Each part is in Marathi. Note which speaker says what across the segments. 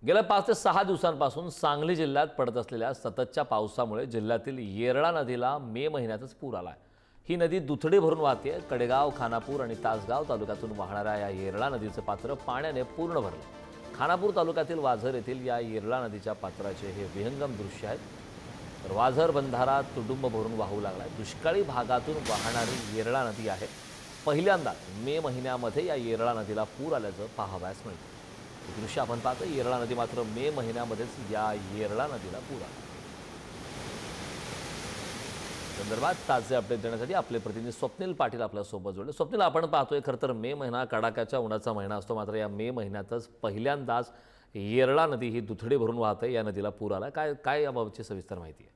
Speaker 1: गेल्या 5 ते 6 दिवसांपासून सांगली जिल्ह्यात पडत असलेल्या सततच्या पावसामुळे जिल्ह्यातील येरळा नदीला मे महिन्यातच पूर आलाय। ही नदी दुथडी भरून वाहते। कडेगाव, खानापूर आणि तासगाव तालुक्यातून वाहणाऱ्या या येरळा नदीचे पात्र पाण्याने पूर्ण भरले। खानापूर तालुक्यातील वाझर येथील या येरळा नदीच्या पात्राचे हे विहंगम दृश्य आहेत। तर वाझर बंधारा तुडुंब भरून वाहू लागलाय। दुष्काळी भागातून वाहणारी येरळा नदी आहे। पहिल्यांदा मे महिन्यामध्ये या येरळा नदीला पूर आल्याचं पाहावयास मिळतं। हे दृश्य आपण पाहतो। येरळा नदी मात्र मे महिन्यामध्येच या येरळा नदीला पूर आला। संदर्भात ताजे अपडेट देण्यासाठी आपले प्रतिनिधी स्वप्नील पाटील आपल्या सोबत जोडले। स्वप्नील, आपण पाहतोय खरं तर मे महिना कडाक्याच्या उन्हाचा महिना असतो, मात्र या मे महिन्यातच पहिल्यांदाच येरळा नदी ही दुथडी भरून वाहते। या नदीला पूर आला। काय काय याबाबतची सविस्तर माहिती आहे?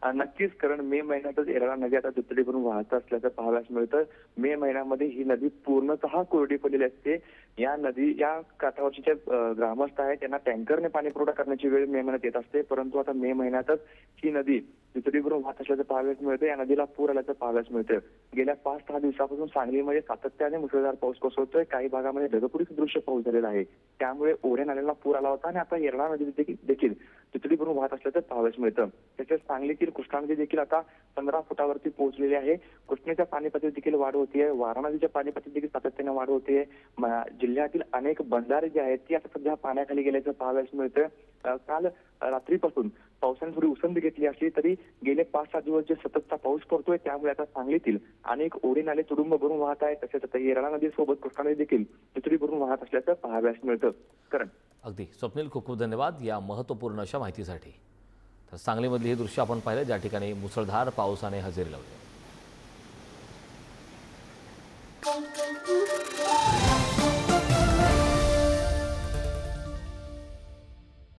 Speaker 2: नक्कीच, कारण मे महिन्यातच येरळा नदी आता दुथडी भरून वाहत असल्याचं पाहावयास मिळतं। मे महिन्यामध्ये ही नदी पूर्णतः कोरडी पडलेली असते। या काठावरचे जे ग्रामस्थ आहेत त्यांना टँकरने पाणी पुरवठा करण्याची वेळ मे महिन्यात येत असते, परंतु आता मे महिन्यातच ही नदी दुथडी भरून वाहत असल्याचं पाहावयास मिळतं। या नदीला पूर आल्याचं पाहावयास मिळतं। गेल्या 5-6 दिवसापासून सांगलीमध्ये सातत्याने मुसळधार पाऊस कोसळतोय। काही भागामध्ये ढगफुटी सदृश्य पाऊस झालेला आहे, त्यामुळे ओढ्या नाल्यांना पूर आला होता आणि आता येरळा नदी देखील दुथडी भरून वाहत असल्याचं पाहावयास मिळतं। तसेच सांगलीतील कृष्णा नदी देखील आता 15 फुटावरती पोहोचलेली आहे। कृष्णेच्या पाणी पातळीत देखील वाढ होतीये। वारणा नदीच्या पाणी पातळीत देखील सातत्याने वाढ होतीये। जिल्ह्यातील अनेक बंधारे जे आहेत ती आता सध्या पाण्याखाली गेल्याचं पाहावयास मिळतं। काल रात्रीपासून पावसाने थोडी उसंत घेतली असली तरी गेले 5-6 दिवस जे सततचा पाऊस पडतोय त्यामुळे आता सांगलीतील अनेक ओढे नाले तुडुंब भरून वाहत आहेत। तसेच आता येरळा नदीसोबत कृष्णा नदी देखील दुथडी भरून वाहत असल्याचं पाहावयास मिळतं। करण,
Speaker 1: अगदी स्वप्नील, खूप खूप धन्यवाद या महत्त्वपूर्ण अशा माहितीसाठी। तर सांगलीमधली ही दृश्य आपण पाहिलं, ज्या ठिकाणी मुसळधार पावसाने हजेरी लावली।